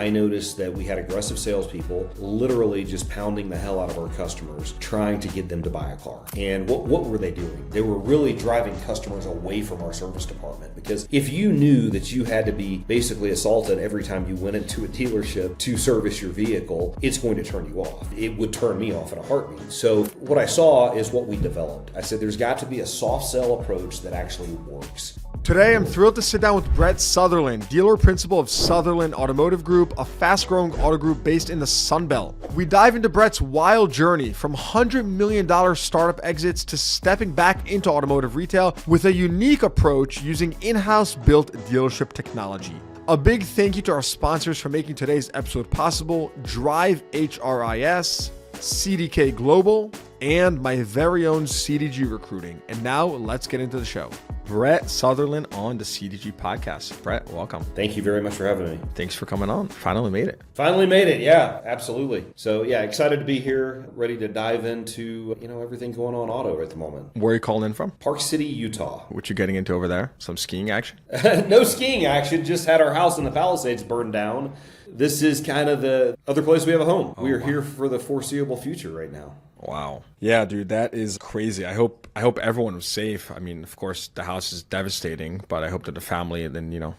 I noticed that we had aggressive salespeople literally just pounding the hell out of our customers, trying to get them to buy a car. And what were they doing? They were really driving customers away from our service department, because if you knew that you had to be basically assaulted every time you went into a dealership to service your vehicle, it's going to turn you off. It would turn me off in a heartbeat. So what I saw is what we developed. I said there's got to be a soft sell approach that actually works. Today, I'm thrilled to sit down with Brett Sutherlin, dealer principal of Sutherlin Automotive Group, a fast-growing auto group based in the Sun Belt. We dive into Brett's wild journey from $100 million startup exits to stepping back into automotive retail with a unique approach using in-house built dealership technology. A big thank you to our sponsors for making today's episode possible: Drive HRIS, CDK Global, and my very own CDG Recruiting. And now let's get into the show. Brett Sutherlin on the CDG podcast. Brett, welcome. Thank you very much for having me. Thanks for coming on. Finally made it. Finally made it. Yeah, absolutely. So yeah, excited to be here, ready to dive into, everything going on auto at the moment. Where are you calling in from? Park City, Utah. What you getting into over there? Some skiing action? No skiing action. Just had our house in the Palisades burned down. This is kind of the other place we have a home. We are here for the foreseeable future right now. Wow. Yeah, dude, that is crazy. I hope everyone was safe. I mean, of course, the house is devastating, but I hope that the family and then, anyone.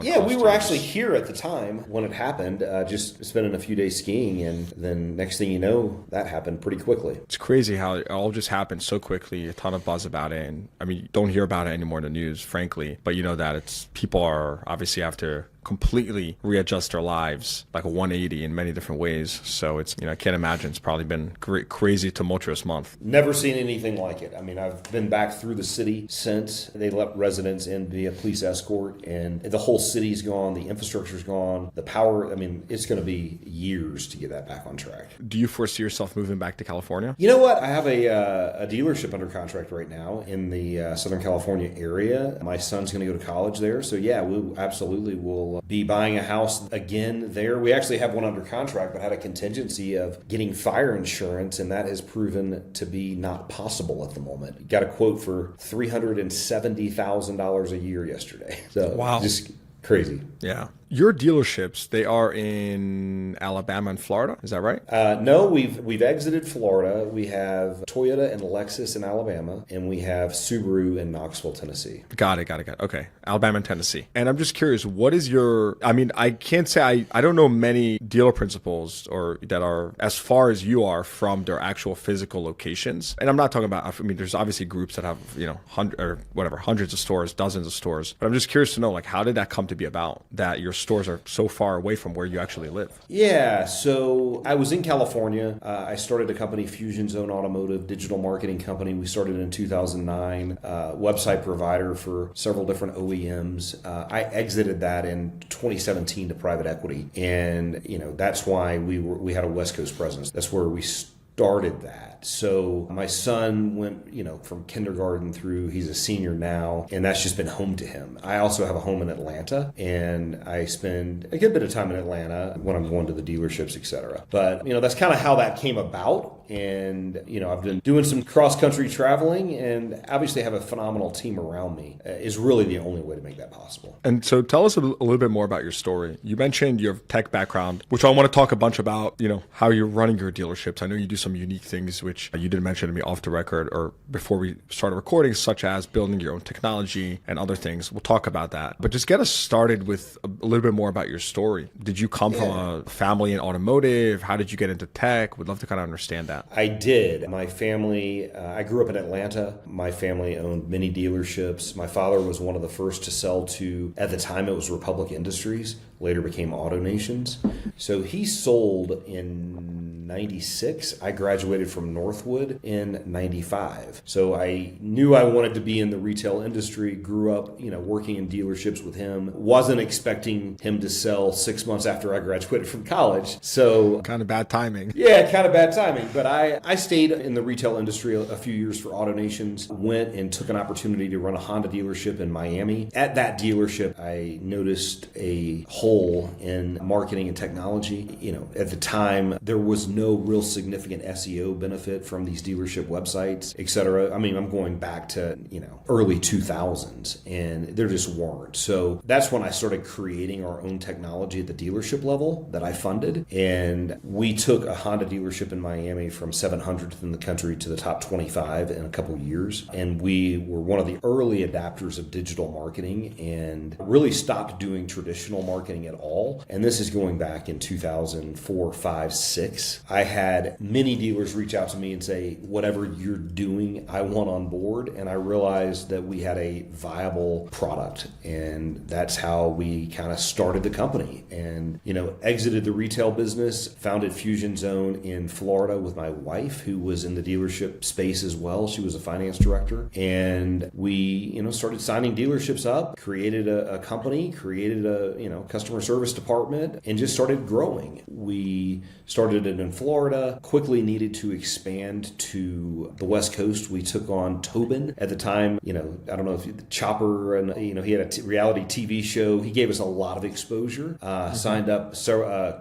Yeah, we were actually here at the time when it happened, just spending a few days skiing, and then next thing you know, that happened pretty quickly. It's crazy how it all just happened so quickly, a ton of buzz about it. And I mean, you don't hear about it anymore in the news, frankly, but you know that people are obviously have to completely readjust their lives like a 180 in many different ways. So it's, I can't imagine. It's probably been crazy, tumultuous month. Never seen anything like it. I mean, I've been back through the city since. They let residents in via police escort, and the whole city's gone. The infrastructure's gone. The power, it's going to be years to get that back on track. Do you foresee yourself moving back to California? You know what? I have a dealership under contract right now in the Southern California area. My son's going to go to college there. So yeah, we absolutely will be buying a house again there. We actually have one under contract, but had a contingency of getting fire insurance, and that has proven to be not possible at the moment. Got a quote for $370,000 a year yesterday. So wow. Just crazy. Yeah. Your dealerships, they are in Alabama and Florida, is that right? No, we've exited Florida. We have Toyota and Lexus in Alabama, and we have Subaru in Knoxville, Tennessee. Got it. Okay. Alabama and Tennessee. And I'm just curious, what is I can't say, I don't know many dealer principals or that are as far as you are from their actual physical locations. And I'm not talking about, there's obviously groups that have, hundreds of stores, dozens of stores. But I'm just curious to know, how did that come to be about, that your stores are so far away from where you actually live? Yeah, so I was in California. I started a company, Fusion Zone Automotive, digital marketing company. We started in 2009, website provider for several different OEMs. I exited that in 2017 to private equity, and that's why we had a West Coast presence. That's where we started that. So my son went, from kindergarten through, he's a senior now, and that's just been home to him. I also have a home in Atlanta, and I spend a good bit of time in Atlanta when I'm going to the dealerships, etc. But, that's kind of how that came about. And, I've been doing some cross-country traveling, and obviously have a phenomenal team around me is really the only way to make that possible. And so tell us a little bit more about your story. You mentioned your tech background, which I want to talk a bunch about, how you're running your dealerships. I know you do some unique things, which you didn't mention to me off the record or before we started recording, such as building your own technology and other things. We'll talk about that. But just get us started with a little bit more about your story. Did you come from a family in automotive? How did you get into tech? We'd love to kind of understand that. I did. My family, I grew up in Atlanta. My family owned many dealerships. My father was one of the first to sell to, at the time it was Republic Industries, later became Auto Nations. So he sold in 96. I graduated from Northwood in 95. So I knew I wanted to be in the retail industry, grew up, working in dealerships with him. Wasn't expecting him to sell 6 months after I graduated from college. So kind of bad timing. Yeah, kind of bad timing. But I stayed in the retail industry a few years for Auto Nations, went and took an opportunity to run a Honda dealership in Miami. At that dealership, I noticed a hole in marketing and technology. At the time, there was no real significant SEO benefit from these dealership websites, et cetera. I mean, I'm going back to, early 2000s, and there just weren't. So that's when I started creating our own technology at the dealership level that I funded. And we took a Honda dealership in Miami from 700th in the country to the top 25 in a couple of years. And we were one of the early adapters of digital marketing and really stopped doing traditional marketing at all. And this is going back in 2004, 5, 6. I had many dealers reach out to me and say, whatever you're doing, I want on board. And I realized that we had a viable product. And that's how we kind of started the company and, exited the retail business, founded Fusion Zone in Florida with my wife, who was in the dealership space as well. She was a finance director. And we, started signing dealerships up, created a company, created a, customer service department, and just started growing. We started it in Florida, quickly needed to expand to the West Coast. We took on Tobin at the time, I don't know if Chopper, and, he had a reality TV show. He gave us a lot of exposure, signed up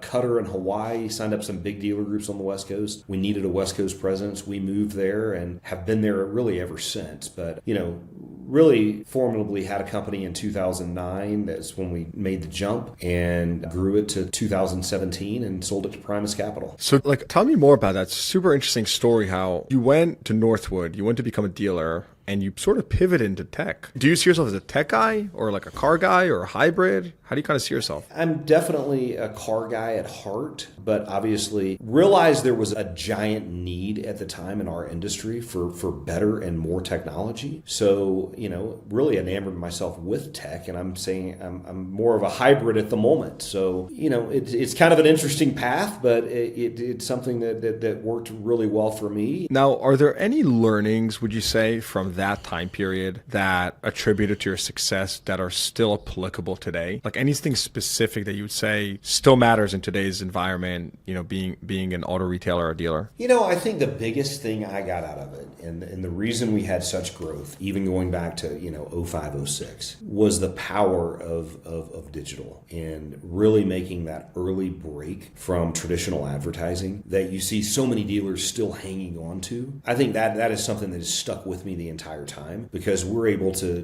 Cutter in Hawaii, signed up some big dealer groups on the West Coast. We needed a West Coast presence. We moved there and have been there really ever since. But, really formidably had a company in 2009. That's when we made the jump and grew it to 2017 and sold it to Primus Capital. So tell me more about that. Super interesting story how you went to Northwood, you went to become a dealer, and you sort of pivot into tech. Do you see yourself as a tech guy or like a car guy or a hybrid? How do you kind of see yourself? I'm definitely a car guy at heart, but obviously realized there was a giant need at the time in our industry for better and more technology. So, really enamored myself with tech, and I'm saying I'm more of a hybrid at the moment. So, it's kind of an interesting path, but it's something that worked really well for me. Now, are there any learnings, would you say, from that time period that attributed to your success that are still applicable today? Like anything specific that you would say still matters in today's environment, being an auto retailer or dealer? I think the biggest thing I got out of it, and the reason we had such growth, even going back to, 05, 06, was the power of digital and really making that early break from traditional advertising that you see so many dealers still hanging on to. I think that is something that has stuck with me the entire time because we're able to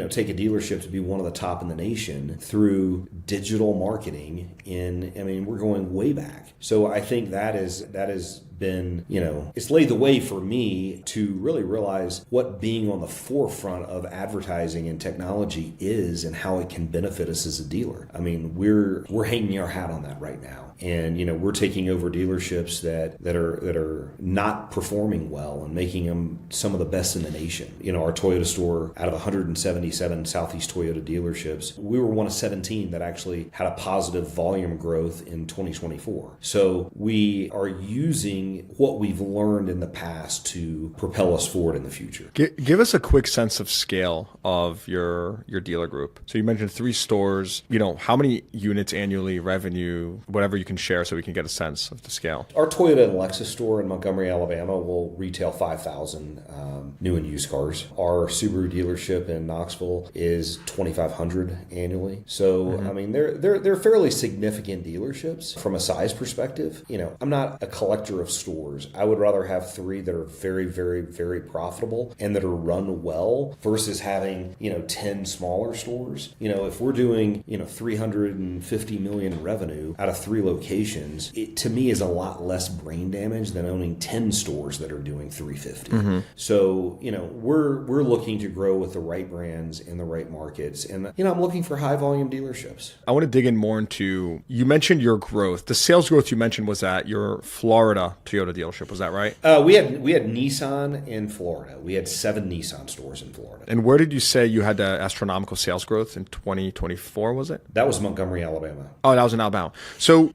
take a dealership to be one of the top in the nation through digital marketing. We're going way back. So I think that has been, it's laid the way for me to really realize what being on the forefront of advertising and technology is and how it can benefit us as a dealer. We're hanging our hat on that right now. And, we're taking over dealerships that are not performing well and making them some of the best in the nation. Our Toyota store, out of 177 Southeast Toyota dealerships, we were one of 17 that actually had a positive volume growth in 2024. So we are using what we've learned in the past to propel us forward in the future. Give us a quick sense of scale of your dealer group. So you mentioned 3 stores. How many units annually, revenue, whatever you can share so we can get a sense of the scale. Our Toyota and Lexus store in Montgomery, Alabama will retail 5,000 new and used cars. Our Subaru dealership in Knoxville is 2,500 annually. So, they're fairly significant dealerships from a size perspective. I'm not a collector of stores. I would rather have 3 that are very, very, very profitable and that are run well versus having, 10 smaller stores. If we're doing, 350 million revenue out of 3 locations, it to me is a lot less brain damage than owning 10 stores that are doing 350. So, we're looking to grow with the right brands in the right markets. And, I'm looking for high volume dealerships. I want to dig in more into, you mentioned your growth. The sales growth you mentioned was at your Florida Toyota dealership. Was that right? We had Nissan in Florida. We had 7 Nissan stores in Florida. And where did you say you had the astronomical sales growth in 2024, was it? That was Montgomery, Alabama. Oh, that was in Alabama. So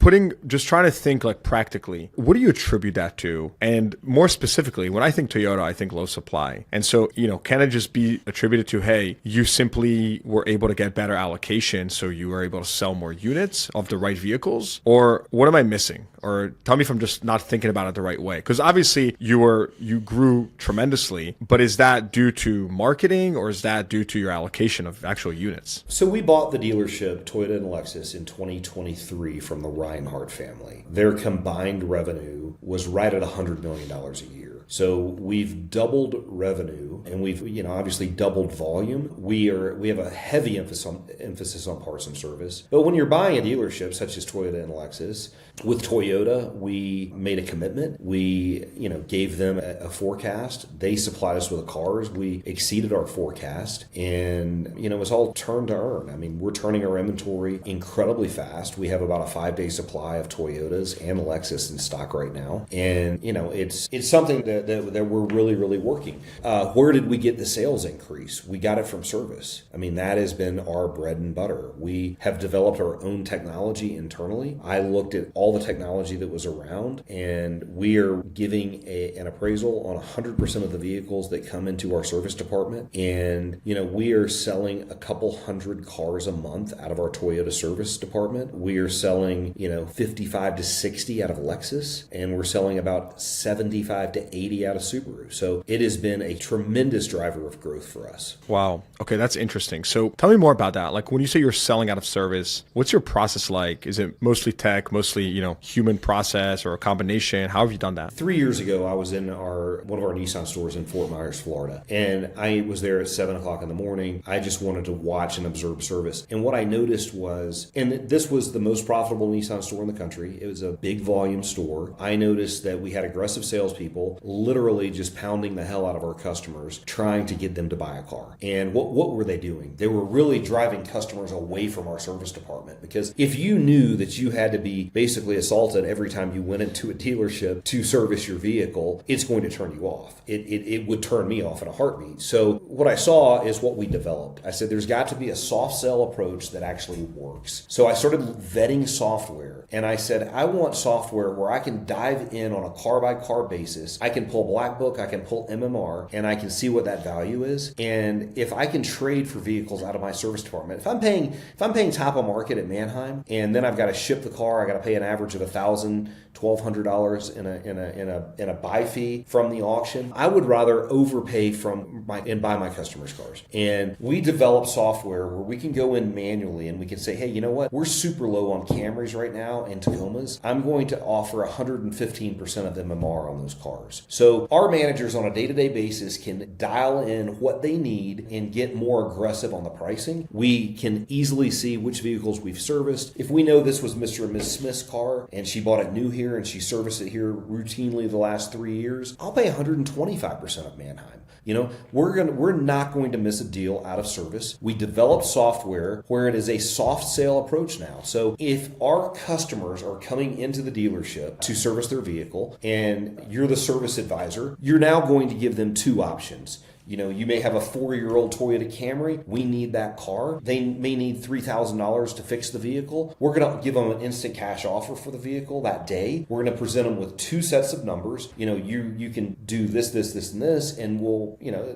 just trying to think like practically, what do you attribute that to? And more specifically, when I think Toyota, I think low supply. And And so, can it just be attributed to, hey, you simply were able to get better allocation, so you were able to sell more units of the right vehicles? Or what am I missing? Or tell me if I'm just not thinking about it the right way. Because obviously you grew tremendously, but is that due to marketing or is that due to your allocation of actual units? So we bought the dealership, Toyota and Lexus, in 2023 from the Reinhardt family. Their combined revenue was right at $100 million a year. So we've doubled revenue and we've obviously doubled volume. We have a heavy emphasis on parts and service. But when you're buying a dealership such as Toyota and Lexus, with Toyota, we made a commitment. We gave them a forecast. They supplied us with the cars. We exceeded our forecast, and it was all turn to earn. I mean, we're turning our inventory incredibly fast. We have about a 5-day supply of Toyotas and Lexus in stock right now, and it's something that we're really, really working. Where did we get the sales increase? We got it from service. I mean, that has been our bread and butter. We have developed our own technology internally. I looked at all the technology that was around, and we are giving an appraisal on 100% of the vehicles that come into our service department. And, we are selling a couple hundred cars a month out of our Toyota service department. We are selling, 55 to 60 out of Lexus, and we're selling about 75 to 80 out of Subaru. So it has been a tremendous driver of growth for us. Wow. Okay, that's interesting. So tell me more about that. Like when you say you're selling out of service, what's your process like? Is it mostly tech, mostly, human process, or a combination? How have you done that? 3 years ago, I was in one of our Nissan stores in Fort Myers, Florida, and I was there at 7:00 in the morning. I just wanted to watch and observe service. And what I noticed was, and this was the most profitable Nissan store in the country. It was a big volume store. I noticed that we had aggressive salespeople literally just pounding the hell out of our customers, trying to get them to buy a car. And what were they doing? They were really driving customers away from our service department, because if you knew that you had to be basically assaulted every time you went into a dealership to service your vehicle, it's going to turn you off. It would turn me off in a heartbeat. So what I saw is what we developed. I said, there's got to be a soft sell approach that actually works. So I started vetting software, and I said, I want software where I can dive in on a car by car basis. I can pull Black Book, I can pull MMR, and I can see what that value is. And if I can trade for vehicles out of my service department, if I'm paying top of market at Manheim, and then I've got to ship the car, I got to pay an average of $1,000, $1,200 in a buy fee from the auction, I would rather overpay and buy my customers' cars. And we develop software where we can go in manually and we can say, hey, you know what? We're super low on Camrys right now and Tacomas. I'm going to offer 115% of MMR on those cars. So our managers on a day-to-day basis can dial in what they need and get more aggressive on the pricing. We can easily see which vehicles we've serviced. If we know this was Mr. and Ms. Smith's car and she bought it new here and she serviced it here routinely the last 3 years, I'll pay 125% of Manheim. We're not going to miss a deal out of service. We developed software where it is a soft sale approach now. So if our customers are coming into the dealership to service their vehicle and you're the service advisor, you're now going to give them two options. You may have a 4-year-old Toyota Camry. We need that car. They may need $3,000 to fix the vehicle. We're going to give them an instant cash offer for the vehicle that day. We're going to present them with 2 sets of numbers. You can do this, and this, and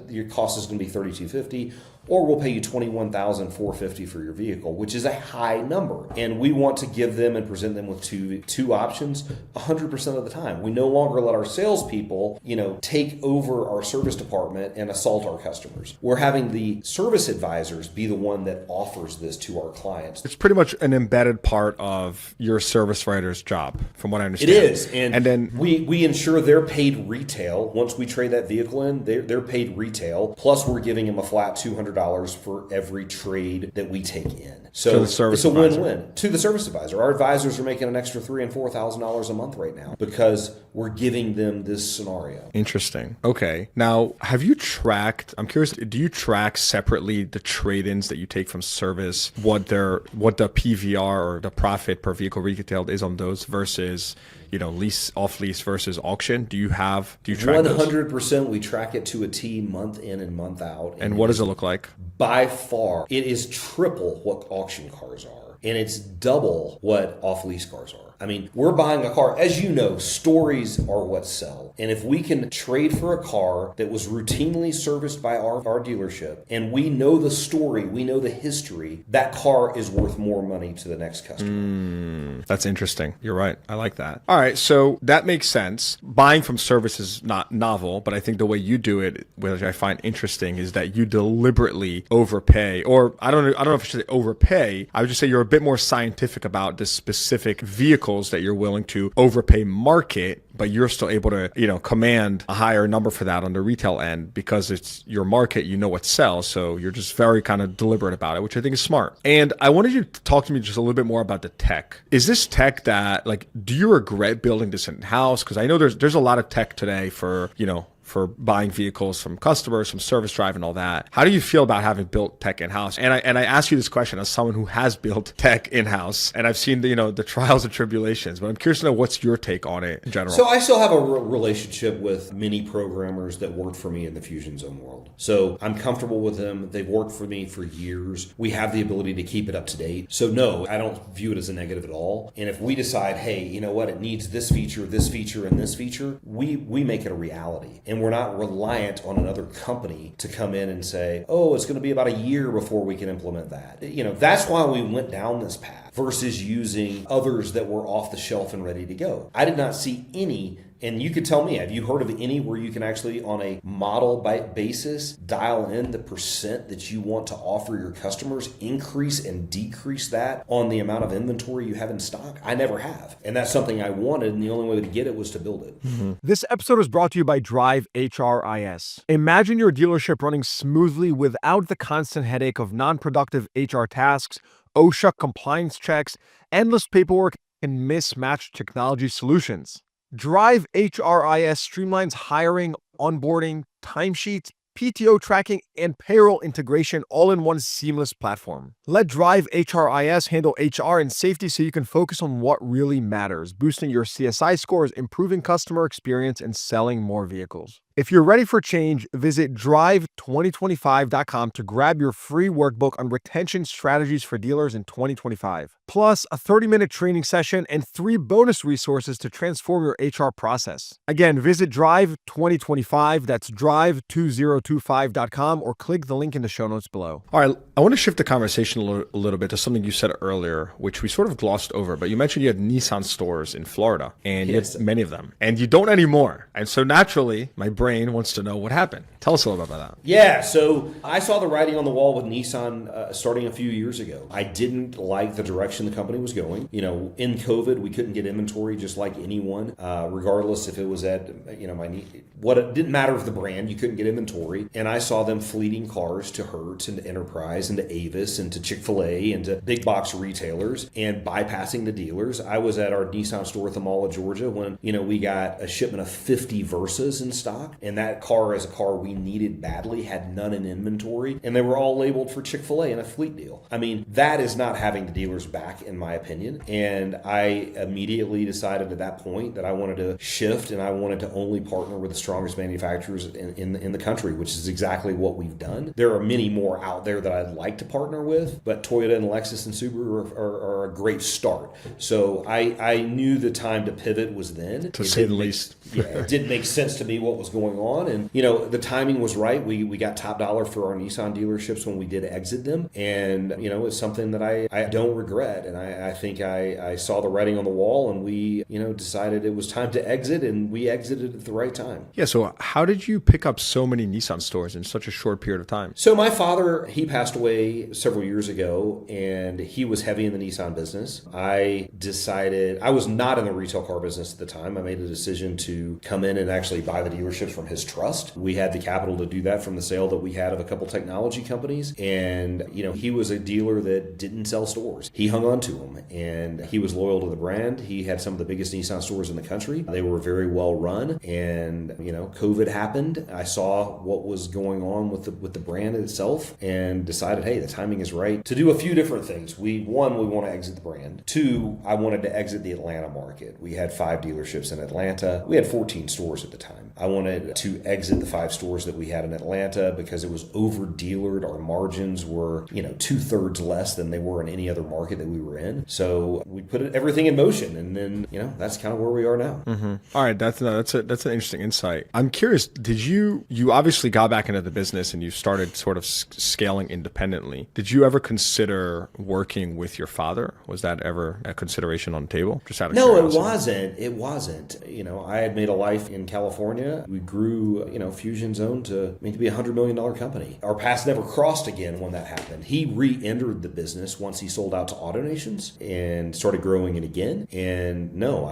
your cost is going to be $3,250. Or we'll pay you $21,450 for your vehicle, which is a high number. And we want to give them and present them with two options 100% of the time. We no longer let our salespeople, take over our service department and assault our customers. We're having the service advisors be the one that offers this to our clients. It's pretty much an embedded part of your service writer's job, from what I understand. It is. And then we ensure they're paid retail. Once we trade that vehicle in, they're paid retail. Plus, we're giving them a flat $200 for every trade that we take in. So it's a win-win to the service advisor. Our advisors are making an extra $3,000 and $4,000 a month right now because we're giving them this scenario. Interesting. Okay. Now, have you tracked, I'm curious, do you track separately the trade-ins that you take from service, what the PVR or the profit per vehicle retailed is on those versus lease, off lease versus auction? Do you track 100%? We track it to a T, month in and month out. And what does it look like? By far, it is triple what auction cars are. and it's double what off-lease cars are. I mean, we're buying a car. As you know, stories are what sell. And if we can trade for a car that was routinely serviced by our dealership, and we know the story, we know the history, that car is worth more money to the next customer. That's interesting. You're right. I like that. All right. So that makes sense. Buying from service is not novel, but I think the way you do it, which I find interesting, is that you deliberately overpay, or I don't know if I should say overpay. I would just say you're a bit more scientific about the specific vehicles that you're willing to overpay market, but you're still able to, command a higher number for that on the retail end because it's your market, what sells. So you're just very kind of deliberate about it, which I think is smart. And I wanted you to talk to me just a little bit more about the tech. Is this tech that, do you regret building this in-house? Because I know there's a lot of tech today for buying vehicles from customers, from service drive and all that. How do you feel about having built tech in-house? And I ask you this question as someone who has built tech in-house, and I've seen the trials and tribulations, but I'm curious to know what's your take on it in general. So I still have a relationship with many programmers that worked for me in the Fusion Zone world. So I'm comfortable with them. They've worked for me for years. We have the ability to keep it up to date. So no, I don't view it as a negative at all. And if we decide, hey, you know what, it needs this feature, and this feature, we make it a reality. And we're not reliant on another company to come in and say, oh, it's going to be about a year before we can implement that. That's why we went down this path versus using others that were off the shelf and ready to go. I did not see any. And you could tell me, have you heard of any where you can actually, on a model basis, dial in the percent that you want to offer your customers, increase and decrease that on the amount of inventory you have in stock? I never have. And that's something I wanted, and the only way to get it was to build it. Mm-hmm. This episode is brought to you by Drive HRIS. Imagine your dealership running smoothly without the constant headache of non-productive HR tasks, OSHA compliance checks, endless paperwork, and mismatched technology solutions. Drive HRIS streamlines hiring, onboarding, timesheets, PTO tracking, and payroll integration all in one seamless platform. Let Drive HRIS handle HR and safety so you can focus on what really matters, boosting your CSI scores, improving customer experience, and selling more vehicles. If you're ready for change, visit drive2025.com to grab your free workbook on retention strategies for dealers in 2025, plus a 30-minute training session and 3 bonus resources to transform your HR process. Again, visit Drive2025, that's drive2025.com, or click the link in the show notes below. All right, I want to shift the conversation a little bit to something you said earlier, which we sort of glossed over, but you mentioned you had Nissan stores in Florida, and you had many of them, and you don't anymore. And so naturally, my brain wants to know what happened. Tell us a little bit about that. Yeah, so I saw the writing on the wall with Nissan starting a few years ago. I didn't like the direction the company was going. In COVID, we couldn't get inventory just like anyone, regardless if it was at, it didn't matter if the brand, you couldn't get inventory. And I saw them fleeting cars to Hertz and to Enterprise and to Avis and to Chick-fil-A and to big box retailers and bypassing the dealers. I was at our Nissan store at the Mall of Georgia when, we got a shipment of 50 Versas in stock. And that car is a car we needed badly, had none in inventory, and they were all labeled for Chick-fil-A in a fleet deal. I mean, that is not having the dealers back, in my opinion. And I immediately decided at that point that I wanted to shift and I wanted to only partner with the strongest manufacturers in the country, which is exactly what we've done. There are many more out there that I'd like to partner with, but Toyota and Lexus and Subaru are a great start. So I knew the time to pivot was then. To say the least. Yeah, it did make sense to me what was going on. And, the timing was right. We got top dollar for our Nissan dealerships when we did exit them. And, it's something that I don't regret. And I think I saw the writing on the wall and we, decided it was time to exit, and we exited at the right time. Yeah. So how did you pick up so many Nissan stores in such a short period of time? So my father, he passed away several years ago, and he was heavy in the Nissan business. I decided, I was not in the retail car business at the time. I made a decision to come in and actually buy the dealerships from his trust. We had the capital to do that from the sale that we had of a couple technology companies. And, he was a dealer that didn't sell stores. He hung on to them, and he was loyal to the brand. He had some of the biggest Nissan stores in the country. They were very well run. And, COVID happened. I saw what was going on with the brand itself and decided, hey, the timing is right to do a few different things. One, we want to exit the brand. 2, I wanted to exit the Atlanta market. We had 5 dealerships in Atlanta. We had 14 stores at the time. I wanted wanted to exit the 5 stores that we had in Atlanta because it was over-dealered. Our margins were, 2/3 less than they were in any other market that we were in. So we put everything in motion, and then, that's kind of where we are now. Mm-hmm. All right, that's an interesting insight. I'm curious, did you obviously got back into the business and you started sort of scaling independently. Did you ever consider working with your father? Was that ever a consideration on the table? Just out of curiosity. It wasn't. I had made a life in California. We grew, Fusion Zone to be a $100 million company. Our paths never crossed again when that happened. He re-entered the business once he sold out to AutoNations and started growing it again. And no,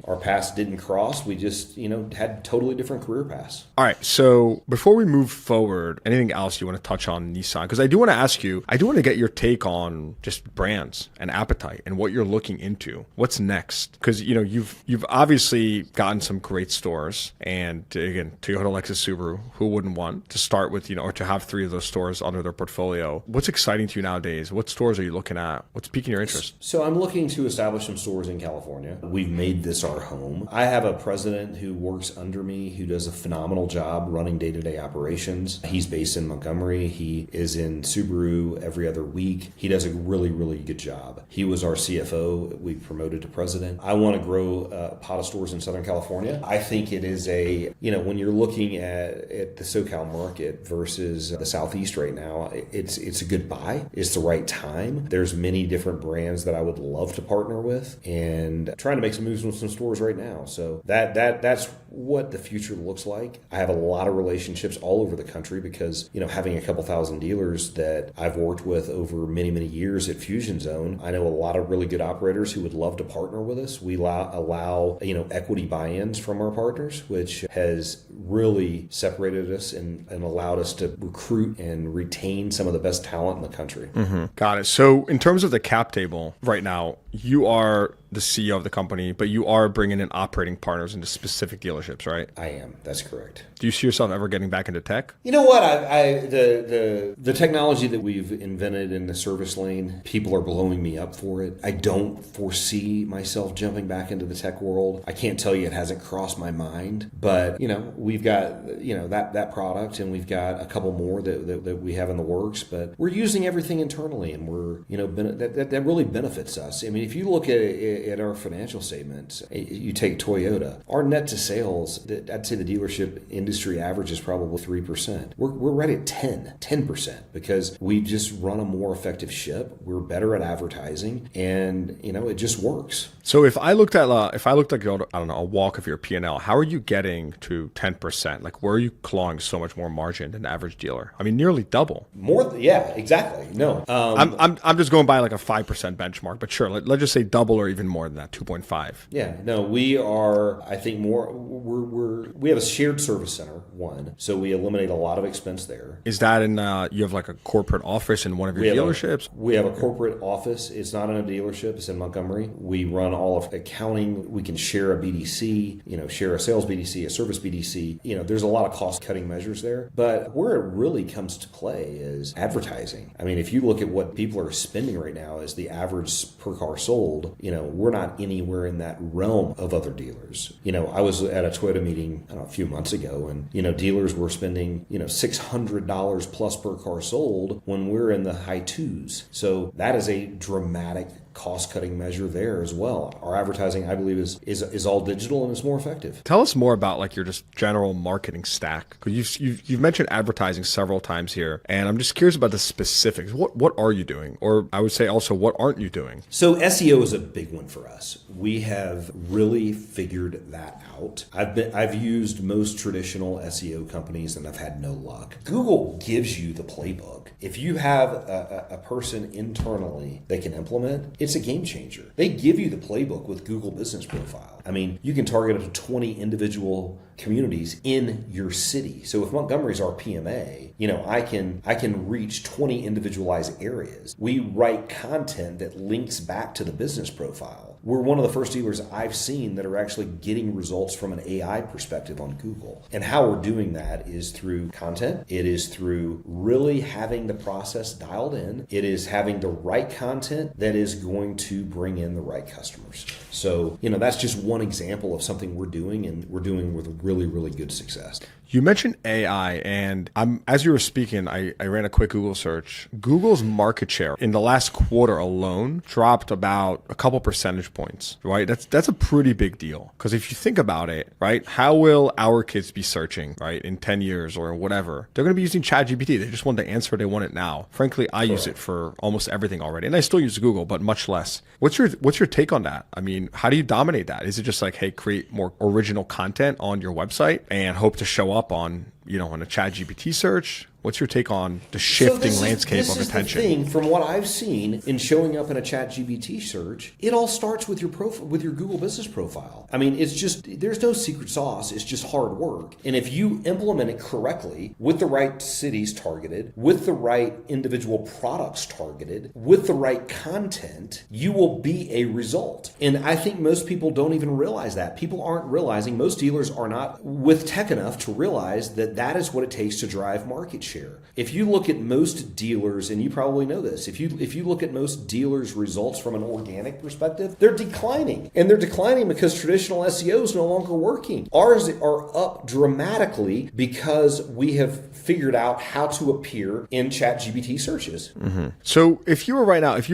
our paths didn't cross. We just, had totally different career paths. All right. So before we move forward, anything else you want to touch on Nissan? Because I do want to get your take on just brands and appetite and what you're looking into. What's next? Because, you've obviously gotten some great stores, and again, Toyota, Lexus, Subaru, who wouldn't want to start with, or to have 3 of those stores under their portfolio? What's exciting to you nowadays? What stores are you looking at? What's piquing your interest? So I'm looking to establish some stores in California. We've made this our home. I have a president who works under me who does a phenomenal job running day-to-day operations. He's based in Montgomery. He is in Subaru every other week. He does a really, really good job. He was our CFO. We promoted to president. I want to grow a pot of stores in Southern California. I think it is when you're looking at the SoCal market versus the Southeast right now, it's a good buy. It's the right time. There's many different brands that I would love to partner with, and trying to make some moves with some stores right now. So that's what the future looks like. I have a lot of relationships all over the country because, having a couple thousand dealers that I've worked with over many, many years at Fusion Zone, I know a lot of really good operators who would love to partner with us. We allow equity buy-ins from our partners, which has really separated us and allowed us to recruit and retain some of the best talent in the country. Mm-hmm. Got it. So in terms of the cap table right now, you are the CEO of the company, but you are bringing in operating partners into specific dealerships, right? I am. That's correct. Do you see yourself ever getting back into tech? You know what? The technology that we've invented in the service lane, people are blowing me up for it. I don't foresee myself jumping back into the tech world. I can't tell you it hasn't crossed my mind, but we've got that product, and we've got a couple more that we have in the works. But we're using everything internally, and we're that really benefits us. I mean, if you look at our financial statements, you take Toyota, our net to sales, I'd say the dealership industry average is probably 3%. We're right at 10% because we just run a more effective ship. We're better at advertising, and it just works. So if I looked at a walk of your P&L, how are you getting to 10%? Like, where are you clawing so much more margin than the average dealer? I mean, nearly double. More, yeah, exactly. No, I'm just going by like a 5% benchmark, but sure, let's just say double or even more than that, 2.5. Yeah, no, we are. I think more. We have a shared service center, one, so we eliminate a lot of expense there. Is that in? You have like a corporate office in one of your dealerships? We have a corporate office. It's not in a dealership. It's in Montgomery. We run all of accounting. We can share a BDC. Share a sales BDC, a service BDC. There's a lot of cost cutting measures there. But where it really comes to play is advertising. I mean, if you look at what people are spending right now as the average per car sold, we're not anywhere in that realm of other dealers. I was at a Toyota meeting a few months ago, and dealers were spending $600 plus per car sold when we're in the high twos. So that is a dramatic cost-cutting measure there as well. Our advertising, I believe, is all digital and is more effective. Tell us more about like your just general marketing stack. Because you've mentioned advertising several times here, and I'm just curious about the specifics. What are you doing? Or I would say also, what aren't you doing? So SEO is a big one for us. We have really figured that out. I've used most traditional SEO companies and I've had no luck. Google gives you the playbook. If you have a person internally that can implement, it's a game changer. They give you the playbook with Google Business Profile. I mean, you can target up to 20 individual communities in your city. So if Montgomery's our PMA, I can reach 20 individualized areas. We write content that links back to the business profile. We're one of the first dealers I've seen that are actually getting results from an AI perspective on Google. And how we're doing that is through content. It is through really having the process dialed in. It is having the right content that is going to bring in the right customers. So, that's just one example of something we're doing, and we're doing with really, really good success. You mentioned AI, and as you were speaking, I ran a quick Google search. Google's market share in the last quarter alone dropped about a couple percentage points, right? That's a pretty big deal. Because if you think about it, right, how will our kids be searching, right, in 10 years or whatever? They're going to be using ChatGPT. They just want the answer. They want it now. Frankly, I use it for almost everything already. And I still use Google, but much less. What's your take on that? I mean, how do you dominate that? Is it just like, hey, create more original content on your website and hope to show up on a ChatGPT search? What's your take on the shifting landscape of attention? The thing, from what I've seen in showing up in a ChatGPT search, it all starts with your profile, with your Google Business Profile. I mean, it's just, there's no secret sauce. It's just hard work. And if you implement it correctly, with the right cities targeted, with the right individual products targeted, with the right content, you will be a result. And I think most people don't even realize that. People aren't realizing, most dealers are not with tech enough to realize that is what it takes to drive market share. If you look at most dealers, and you probably know this, if you look at most dealers' results from an organic perspective, they're declining. And they're declining because traditional SEO is no longer working. Ours are up dramatically because we have figured out how to appear in ChatGPT searches. Mm-hmm. So if you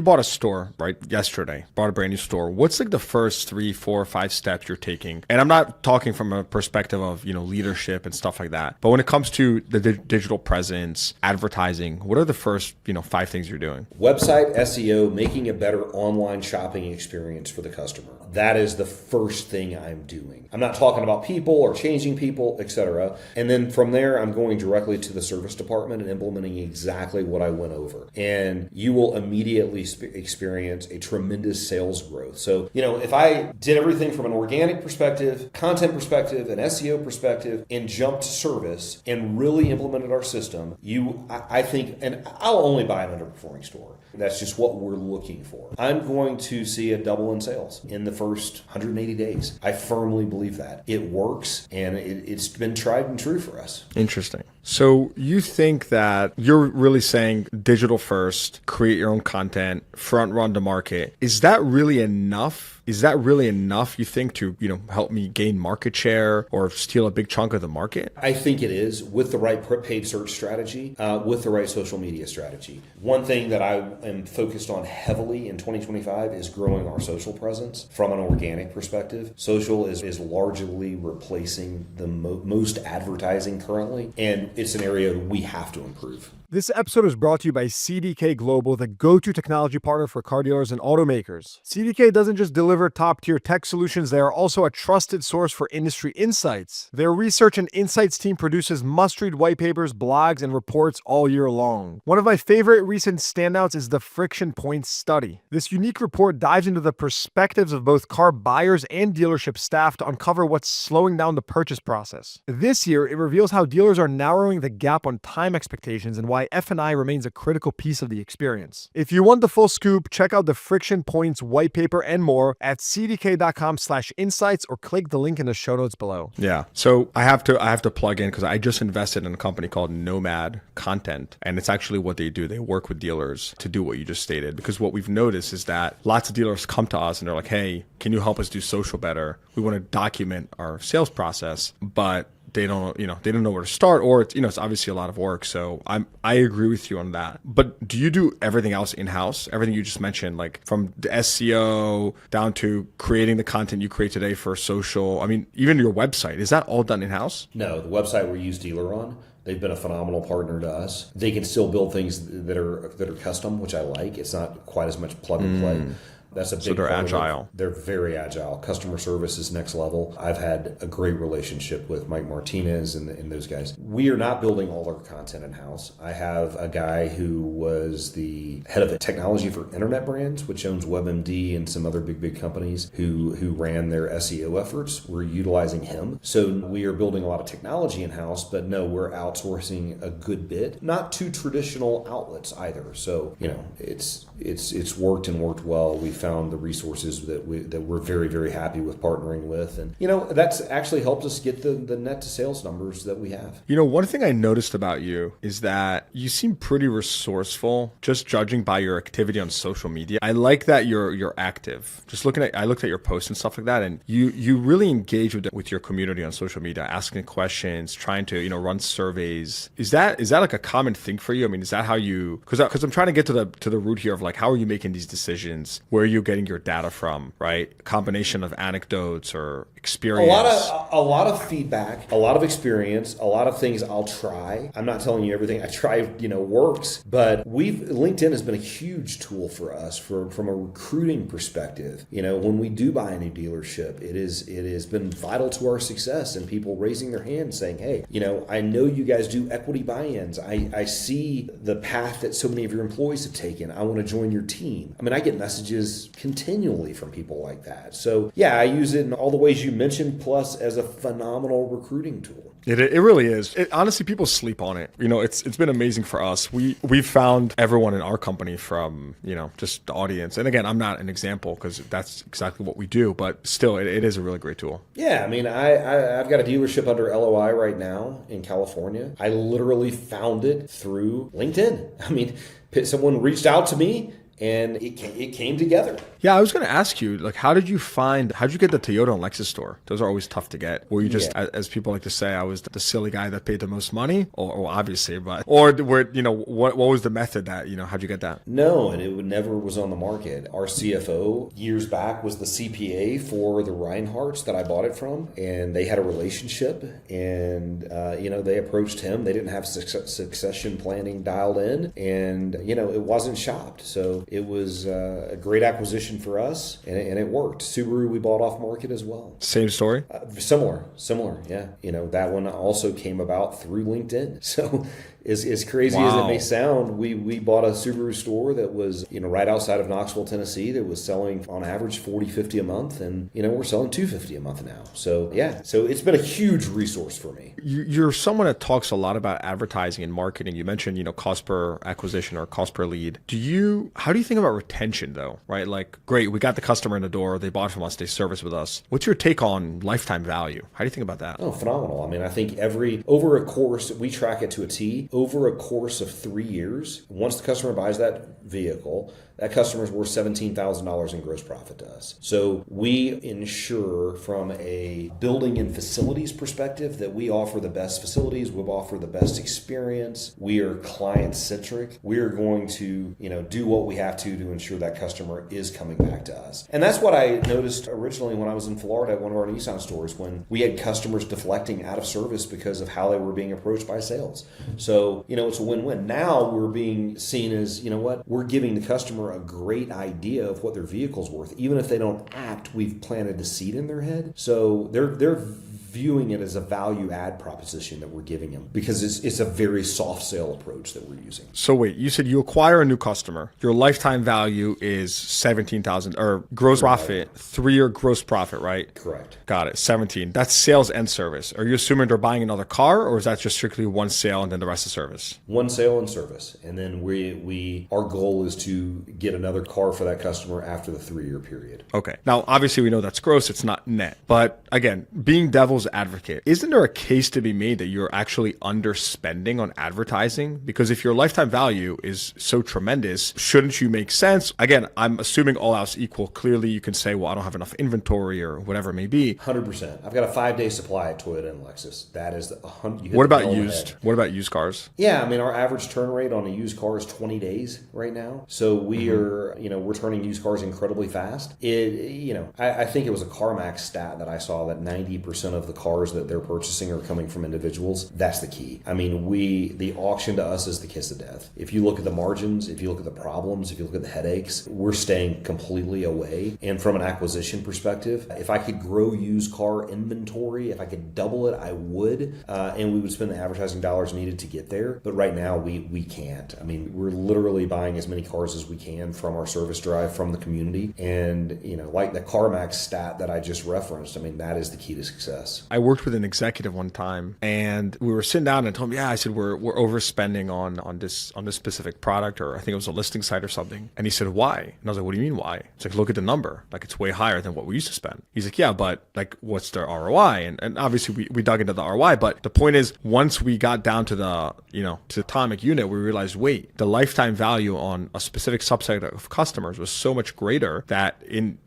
bought a store, right, yesterday, bought a brand new store, what's like the first 3, 4, 5 steps you're taking? And I'm not talking from a perspective of, leadership and stuff like that. But when it comes to the digital presence, advertising, what are the first, 5 things you're doing? Website, SEO, making a better online shopping experience for the customer. That is the first thing I'm doing. I'm not talking about people or changing people, etc. And then from there, I'm going directly to the service department and implementing exactly what I went over. And you will immediately experience a tremendous sales growth. So, if I did everything from an organic perspective, content perspective, an SEO perspective, and jumped to service and really implemented our system, I think, and I'll only buy an underperforming store. That's just what we're looking for. I'm going to see a double in sales in the first 180 days. I firmly believe that. It works, and it's been tried and true for us. Interesting. So you think that you're really saying digital first, create your own content, front run the market. Is that really enough? Is that really enough, you think, to help me gain market share or steal a big chunk of the market? I think it is, with the right paid search strategy, with the right social media strategy. One thing that I am focused on heavily in 2025 is growing our social presence from an organic perspective. Social is largely replacing the most advertising currently, and it's an area we have to improve. This episode is brought to you by CDK Global, the go-to technology partner for car dealers and automakers. CDK doesn't just deliver top-tier tech solutions, they are also a trusted source for industry insights. Their research and insights team produces must-read white papers, blogs, and reports all year long. One of my favorite recent standouts is the Friction Points study. This unique report dives into the perspectives of both car buyers and dealership staff to uncover what's slowing down the purchase process. This year, it reveals how dealers are narrowing the gap on time expectations and why F&I remains a critical piece of the experience. If you want the full scoop, check out the Friction Points white paper and more at cdk.com/insights or click the link in the show notes below. Yeah. So I have to plug in because I just invested in a company called Nomad Content, and it's actually what they do. They work with dealers to do what you just stated, because what we've noticed is that lots of dealers come to us and they're like, hey, can you help us do social better? We want to document our sales process, but they don't know where to start, or it's obviously a lot of work. So I agree with you on that. But do you do everything else in-house? Everything you just mentioned, like from the SEO down to creating the content you create today for social. I mean, even your website, is that all done in-house? No, the website we use Dealer on. They've been a phenomenal partner to us. They can still build things that are custom, which I like. It's not quite as much plug and play. That's a big. So they're agile. They're very agile. Customer service is next level. I've had a great relationship with Mike Martinez and those guys. We are not building all our content in-house. I have a guy who was the head of technology for internet brands, which owns WebMD and some other big companies who ran their SEO efforts. We're utilizing him. So we are building a lot of technology in-house, but no, we're outsourcing a good bit. Not to traditional outlets either. So, it's worked and worked well. We found the resources that we're very, very happy with partnering with. And, that's actually helped us get the net to sales numbers that we have. One thing I noticed about you is that you seem pretty resourceful, just judging by your activity on social media. I like that you're active. I looked at your posts and stuff like that, and you really engage with your community on social media, asking questions, trying to run surveys. Is that like a common thing for you? I mean, is that how you? Because I'm trying to get to the root here of like, how are you making these decisions? Where are you getting your data from? Right, a combination of anecdotes or experience. A lot of feedback, a lot of experience, a lot of things I'll try. I'm not telling you everything I try, works, but LinkedIn has been a huge tool for us from a recruiting perspective. When we do buy a new dealership, it has been vital to our success, and people raising their hand saying, hey, I know you guys do equity buy-ins. I see the path that so many of your employees have taken. I want to join your team. I mean, I get messages continually from people like that. So yeah, I use it in all the ways you mentioned, plus as a phenomenal recruiting tool. It really is. Honestly, people sleep on it. It's been amazing for us. We've found everyone in our company from, just the audience. And again, I'm not an example because that's exactly what we do, but still, it is a really great tool. Yeah, I mean, I've got a dealership under LOI right now in California. I literally found it through LinkedIn. I mean, someone reached out to me, and it came together. Yeah, I was going to ask you, like, how did you get the Toyota and Lexus store? Those are always tough to get. Were you just, as people like to say, I was the silly guy that paid the most money? Or obviously, what was the method that, how'd you get that? No, and it never was on the market. Our CFO years back was the CPA for the Reinhardts that I bought it from, and they had a relationship, and, they approached him. They didn't have succession planning dialed in, and, it wasn't shopped. So it was a great acquisition for us, and it worked. Subaru we bought off market as well. Same story? Similar, yeah. That one also came about through LinkedIn. So as crazy as it may sound, we bought a Subaru store that was right outside of Knoxville, Tennessee, that was selling on average $40-50 a month, and we're selling $250 a month now. So yeah, so it's been a huge resource for me. You're someone that talks a lot about advertising and marketing. You mentioned cost per acquisition or cost per lead. How do you think about retention though? Right, like, great, we got the customer in the door, they bought from us, they service with us. What's your take on lifetime value? How do you think about that? Oh, phenomenal. I mean, I think over a course, we track it to a T. Over a course of 3 years, once the customer buys that vehicle, that customer is worth $17,000 in gross profit to us. So we ensure from a building and facilities perspective that we offer the best facilities, we offer the best experience, we are client-centric. We are going to do what we have to ensure that customer is coming back to us. And that's what I noticed originally when I was in Florida at one of our Nissan stores, when we had customers deflecting out of service because of how they were being approached by sales. So, it's a win-win. Now we're being seen as, we're giving the customer a great idea of what their vehicle's worth. Even if they don't act, we've planted the seed in their head. So they're viewing it as a value add proposition that we're giving them, because it's a very soft sale approach that we're using. So wait, you said you acquire a new customer. Your lifetime value is $17,000 or gross profit, 3-year gross profit, right? Correct. Got it. 17. That's sales and service. Are you assuming they're buying another car, or is that just strictly one sale and then the rest is service? One sale and service. And then our goal is to get another car for that customer after the 3-year period. Okay. Now, obviously we know that's gross. It's not net. But again, being devil's advocate, isn't there a case to be made that you're actually underspending on advertising? Because if your lifetime value is so tremendous, shouldn't you make sense? Again, I'm assuming all else equal. Clearly you can say, well, I don't have enough inventory or whatever it may be. 100%. I've got a 5-day supply at Toyota and Lexus. That is 100. What about used? What about used cars? Yeah, I mean, our average turn rate on a used car is 20 days right now. So we are, we're turning used cars incredibly fast. I think it was a CarMax stat that I saw that 90% of the cars that they're purchasing are coming from individuals. That's the key. I mean, the auction to us is the kiss of death. If you look at the margins, if you look at the problems, if you look at the headaches, we're staying completely away. And from an acquisition perspective, if I could grow used car inventory, if I could double it, I would. And we would spend the advertising dollars needed to get there. But right now, we can't. I mean, we're literally buying as many cars as we can from our service drive, from the community. And, like the CarMax stat that I just referenced, I mean, that is the key to success. us. I worked with an executive one time, and we were sitting down and told him, yeah, I said, we're overspending on this specific product, or I think it was a listing site or something. And he said, why? And I was like, what do you mean why? It's like, look at the number. Like, it's way higher than what we used to spend. He's like, yeah, but like, what's the ROI? And obviously we dug into the ROI, but the point is, once we got down to the, to the atomic unit, we realized, wait, the lifetime value on a specific subset of customers was so much greater that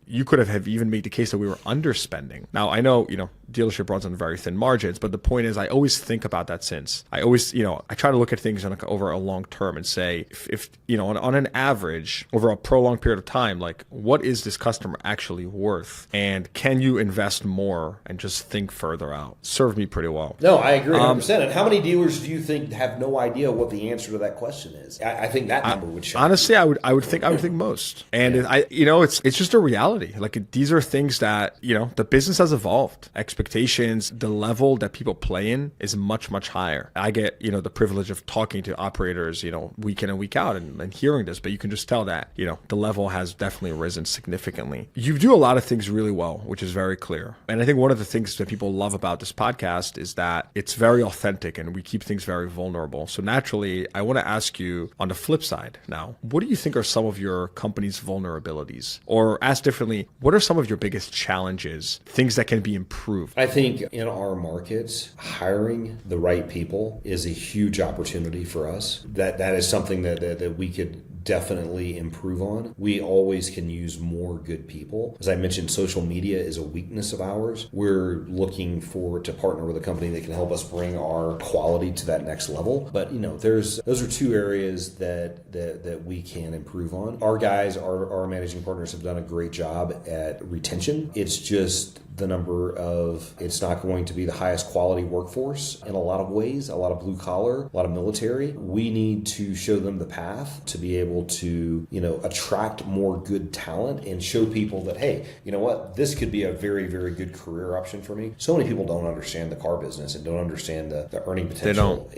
you could have even made the case that we were underspending. Now, I know, dealership runs on very thin margins, but the point is, I always think about that since. I always, I try to look at things over a long term and say, if on an average, over a prolonged period of time, like, what is this customer actually worth? And can you invest more and just think further out? Served me pretty well. No, I agree 100%. And how many dealers do you think have no idea what the answer to that question is? I think that number would show. Honestly, I would think most. And it's just a reality. Like, these are things that, the business has evolved. Expectations, the level that people play in is much, much higher. I get, the privilege of talking to operators, week in and week out and hearing this, but you can just tell that, the level has definitely risen significantly. You do a lot of things really well, which is very clear. And I think one of the things that people love about this podcast is that it's very authentic and we keep things very vulnerable. So naturally, I want to ask you on the flip side now, what do you think are some of your company's vulnerabilities? Or asked differently, what are some of your biggest challenges, things that can be improved? I think in our markets, hiring the right people is a huge opportunity for us. That is something that we could definitely improve on. We always can use more good people. As I mentioned, social media is a weakness of ours. We're looking to partner with a company that can help us bring our quality to that next level. But those are two areas that we can improve on. Our guys, our managing partners have done a great job at retention. It's just it's not going to be the highest quality workforce in a lot of ways, a lot of blue collar, a lot of military. We need to show them the path to be able to, attract more good talent and show people that, hey, you know what, this could be a very, very good career option for me. So many people don't understand the car business and don't understand the earning potential.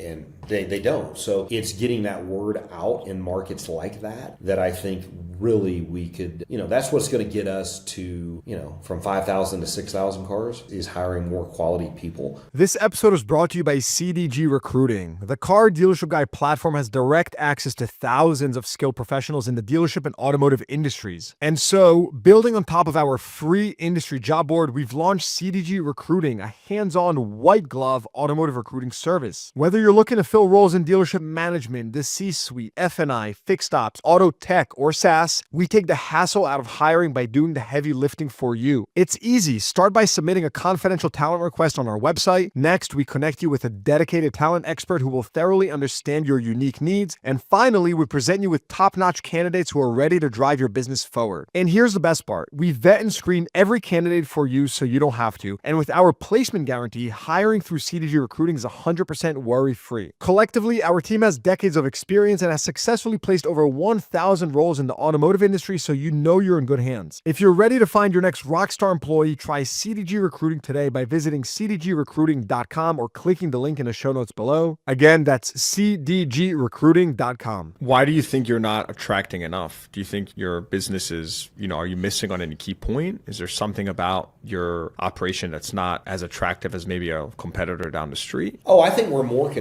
They don't. So it's getting that word out in markets like that I think really we could, that's what's going to get us to, from 5,000 to 6,000 cars is hiring more quality people. This episode is brought to you by CDG Recruiting. The Car Dealership Guy platform has direct access to thousands of skilled professionals in the dealership and automotive industries. And so, building on top of our free industry job board, we've launched CDG Recruiting, a hands-on white glove automotive recruiting service. Whether you're looking to fill roles in dealership management, the C-suite, F&I, fixed ops, auto tech, or SaaS, we take the hassle out of hiring by doing the heavy lifting for you. It's easy. Start by submitting a confidential talent request on our website. Next, we connect you with a dedicated talent expert who will thoroughly understand your unique needs. And finally, we present you with top-notch candidates who are ready to drive your business forward. And here's the best part. We vet and screen every candidate for you so you don't have to. And with our placement guarantee, hiring through CDG Recruiting is 100% worry-free. Collectively, our team has decades of experience and has successfully placed over 1,000 roles in the automotive industry, so you're in good hands. If you're ready to find your next rockstar employee, try CDG Recruiting today by visiting cdgrecruiting.com or clicking the link in the show notes below. Again, that's cdgrecruiting.com. Why do you think you're not attracting enough? Do you think your business is, are you missing on any key point? Is there something about your operation that's not as attractive as maybe a competitor down the street? Oh, I think we're more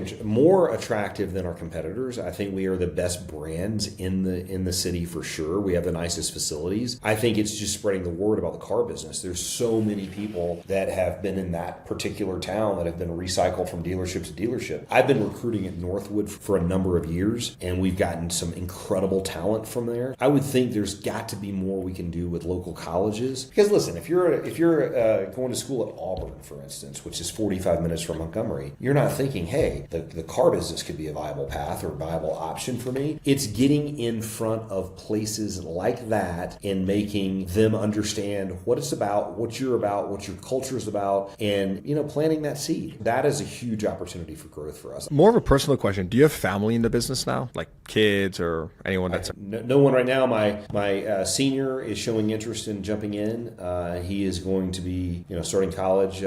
attractive than our competitors. I think we are the best brands in the city for sure. We have the nicest facilities. I think it's just spreading the word about the car business. There's so many people that have been in that particular town that have been recycled from dealership to dealership. I've been recruiting at Northwood for a number of years, and we've gotten some incredible talent from there. I would think there's got to be more we can do with local colleges. Because listen, if you're going to school at Auburn, for instance, which is 45 minutes from Montgomery, you're not thinking, hey, the car business could be a viable path or a viable option for me. It's getting in front of places like that and making them understand what it's about, what you're about, what your culture is about, and planting that seed. That is a huge opportunity for growth for us. More of a personal question. Do you have family in the business now? Like kids or anyone that's... No one right now. My senior is showing interest in jumping in. He is going to be starting college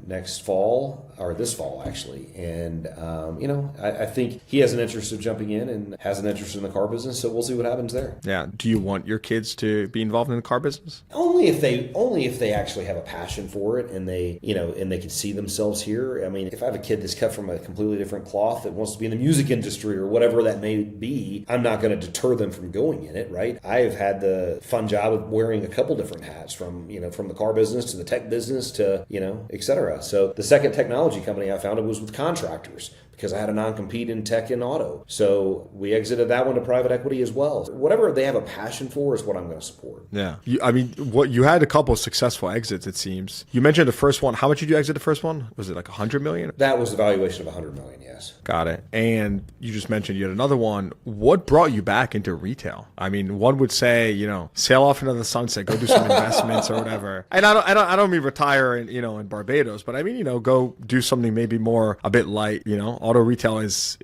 next fall, or this fall actually. And I think he has an interest of jumping in and has an interest in the car business, so we'll see what happens there. Yeah. Do you want your kids to be involved in the car business? Only if they actually have a passion for it, and they can see themselves here. I mean, if I have a kid that's cut from a completely different cloth that wants to be in the music industry or whatever that may be, I'm not going to deter them from going in it, right? I have had the fun job of wearing a couple different hats from the car business to the tech business to, et cetera. So the second technology company I founded was with contractors, because I had a non-compete in tech and auto. So we exited that one to private equity as well. Whatever they have a passion for is what I'm going to support. Yeah. You had a couple of successful exits, it seems. You mentioned the first one. How much did you exit the first one? Was it like $100 million? That was the valuation of $100 million, yes. Got it. And you just mentioned you had another one. What brought you back into retail? I mean, one would say, sail off into the sunset, go do some investments or whatever. And I don't mean retire in Barbados, but I mean, go do something maybe more a bit light, auto retail is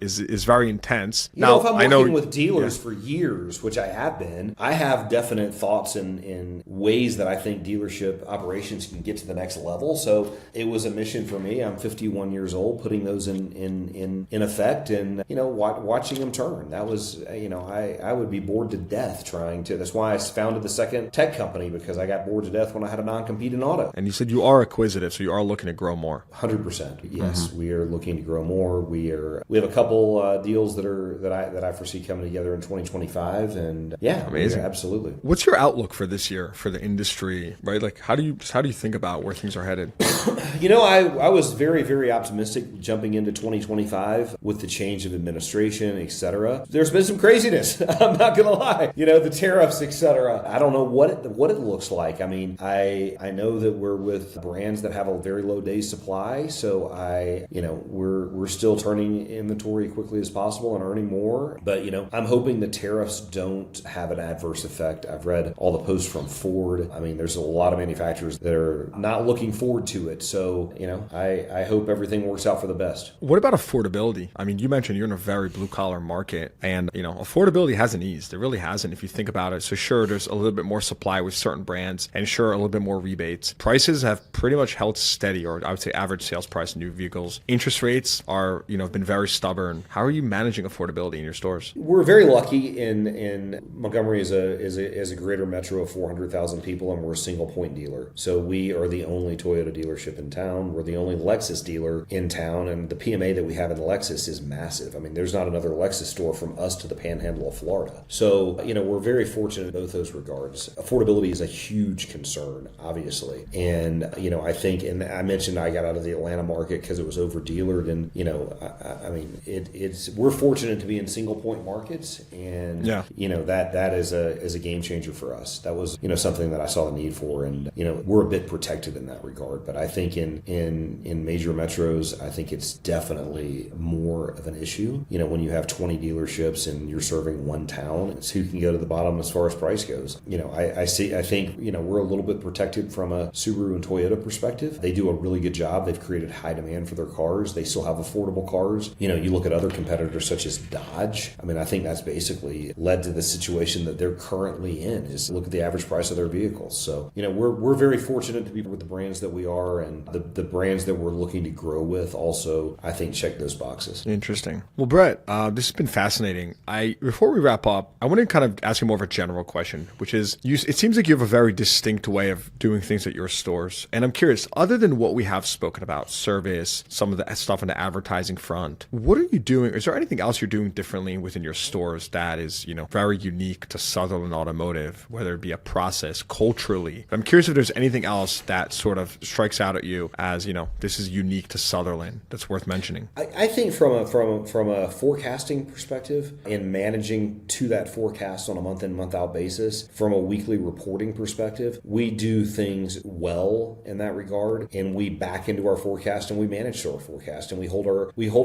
very intense. If I'm working with dealers for years, which I have been, I have definite thoughts in ways that I think dealership operations can get to the next level. So it was a mission for me. I'm 51 years old, putting those in effect, and watching them turn. That was I would be bored to death trying to. That's why I founded the second tech company, because I got bored to death when I had a non-compete in auto. And you said you are acquisitive, so you are looking to grow more. 100%. Yes, we are looking to grow more. We have a couple deals that I foresee coming together in 2025, and amazing, absolutely. What's your outlook for this year for the industry? Right, like how do you think about where things are headed? I was very, very optimistic jumping into 2025 with the change of administration, et cetera. There's been some craziness. I'm not gonna lie. The tariffs, et cetera. I don't know what it looks like. I mean, I know that we're with brands that have a very low days supply, so we're still turning inventory quickly as possible and earning more. But I'm hoping the tariffs don't have an adverse effect. I've read all the posts from Ford. I mean, there's a lot of manufacturers that are not looking forward to it. So I hope everything works out for the best. What about affordability? I mean, you mentioned you're in a very blue collar market, and affordability hasn't eased. It really hasn't, if you think about it. So sure, there's a little bit more supply with certain brands, and sure, a little bit more rebates. Prices have pretty much held steady, or I would say average sales price in new vehicles. Interest rates are been very stubborn. How are you managing affordability in your stores? We're very lucky in Montgomery is a greater metro of 400,000 people, and we're a single point dealer. So we are the only Toyota dealership in town. We're the only Lexus dealer in town, and the PMA that we have in Lexus is massive. I mean, there's not another Lexus store from us to the panhandle of Florida. So, we're very fortunate in both those regards. Affordability is a huge concern, obviously. And, I think, and I mentioned I got out of the Atlanta market because it was over-dealered, and, we're fortunate to be in single point markets, and that is a game changer for us. That was something that I saw the need for, and we're a bit protected in that regard. But I think in major metros, I think it's definitely more of an issue. When you have 20 dealerships and you're serving one town, it's who can go to the bottom as far as price goes. I think we're a little bit protected from a Subaru and Toyota perspective. They do a really good job. They've created high demand for their cars. They still have affordable cars. You look at other competitors such as Dodge. I mean, I think that's basically led to the situation that they're currently in, is look at the average price of their vehicles. So, we're very fortunate to be with the brands that we are, and the brands that we're looking to grow with also, I think, check those boxes. Interesting. Well, Brett, this has been fascinating. Before we wrap up, I want to kind of ask you more of a general question, which is, it seems like you have a very distinct way of doing things at your stores. And I'm curious, other than what we have spoken about, service, some of the stuff on the advertising front, what are you doing? Is there anything else you're doing differently within your stores that is, very unique to Sutherlin Automotive, whether it be a process, culturally? I'm curious if there's anything else that sort of strikes out at you as, this is unique to Sutherlin that's worth mentioning. I think from a forecasting perspective, and managing to that forecast on a month in, month out basis, from a weekly reporting perspective, we do things well in that regard, and we back into our forecast and we manage to our forecast, and we hold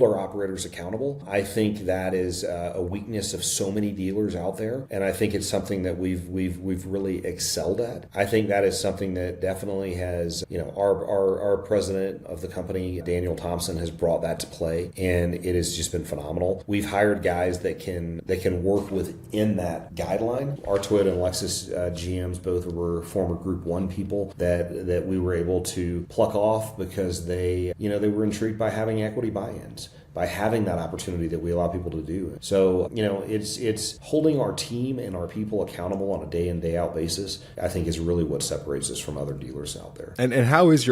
our operators accountable. I think that is a weakness of so many dealers out there, and I think it's something that we've really excelled at. I think that is something that definitely has, our president of the company, Daniel Thompson, has brought that to play, and it has just been phenomenal. We've hired guys that can work within that guideline. Our Toyota and Lexus GMs both were former Group 1 people that we were able to pluck off because they were intrigued by having equity buy-ins. by having that opportunity that we allow people to do. So, it's holding our team and our people accountable on a day in, day out basis, I think is really what separates us from other dealers out there. And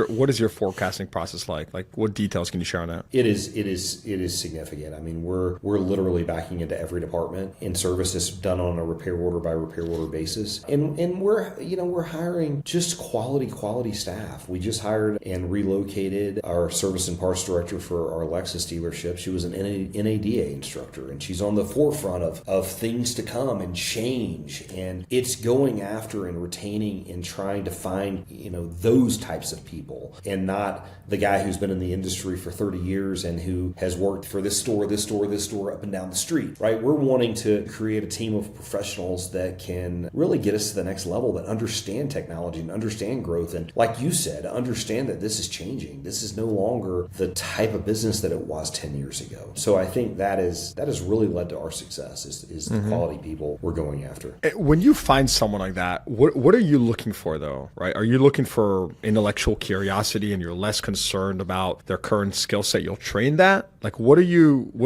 what is your forecasting process like? Like, what details can you share on that? It is significant. I mean, we're literally backing into every department, and service is done on a repair order by repair order basis. And we're hiring just quality staff. We just hired and relocated our service and parts director for our Lexus dealership. She was an NADA instructor, and she's on the forefront of things to come and change. And it's going after and retaining and trying to find, those types of people, and not the guy who's been in the industry for 30 years and who has worked for this store up and down the street, right? We're wanting to create a team of professionals that can really get us to the next level, that understand technology and understand growth. And like you said, understand that this is changing. This is no longer the type of business that it was 10 years ago. So I think that has really led to our success is the quality people we're going after. When you find someone like that, what are you looking for though, right? Are you looking for intellectual curiosity and you're less concerned about their current skill set? You'll train that? Like, what are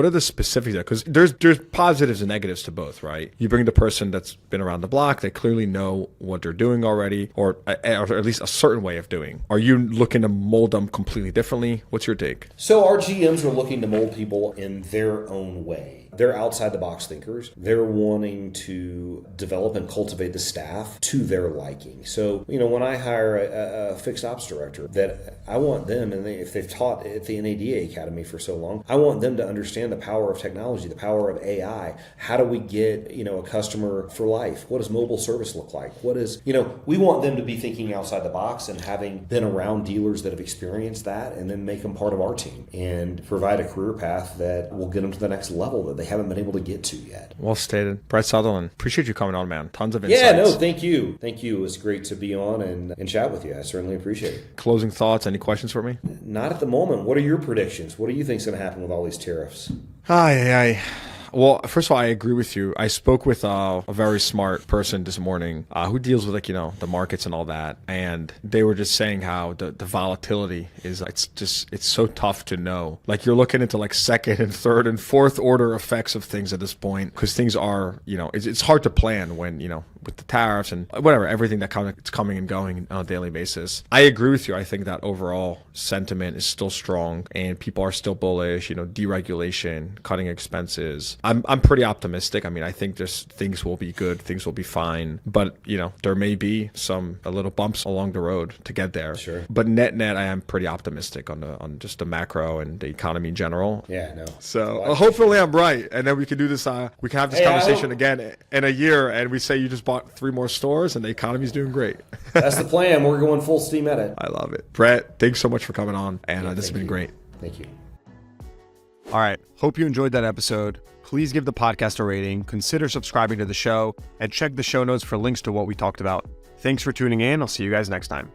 the specifics there? Because there's positives and negatives to both, right? You bring the person that's been around the block, they clearly know what they're doing already, or at least a certain way of doing. Are you looking to mold them completely differently? What's your take? So our GMs are looking to mold people in their own way. They're outside the box thinkers. They're wanting to develop and cultivate the staff to their liking. So, when I hire a fixed ops director, that I want them, and if they've taught at the NADA Academy for so long, I want them to understand the power of technology, the power of AI. How do we get, a customer for life? What does mobile service look like? We want them to be thinking outside the box and having been around dealers that have experienced that, and then make them part of our team and provide a career path that will get them to the next level that they haven't been able to get to yet. Well stated. Brett Sutherlin, appreciate you coming on, man. Tons of insights. Yeah, no, thank you. It was great to be on and chat with you. I certainly appreciate it. Closing thoughts, any questions for me? Not at the moment. What are your predictions? What do you think is going to happen with all these tariffs? Well, first of all, I agree with you. I spoke with a very smart person this morning who deals with the markets and all that, and they were just saying how the volatility is it's so tough to know. Like, you're looking into like second and third and fourth order effects of things at this point, because things are it's hard to plan when with the tariffs and whatever, everything that it's coming and going on a daily basis. I agree with you. I think that overall sentiment is still strong and people are still bullish. Deregulation, cutting expenses. I'm pretty optimistic. I mean, I think things will be good, things will be fine, but there may be a little bumps along the road to get there. Sure. But net, I am pretty optimistic on just the macro and the economy in general. Yeah, no. So hopefully I'm right, and then we can do this. We can have this conversation again in a year, and we say you just bought 3 more stores and the economy's doing great. That's the plan. We're going full steam at it. I love it. Brett, thanks so much for coming on, and this has been great. Thank you. All right. Hope you enjoyed that episode. Please give the podcast a rating, consider subscribing to the show, and check the show notes for links to what we talked about. Thanks for tuning in. I'll see you guys next time.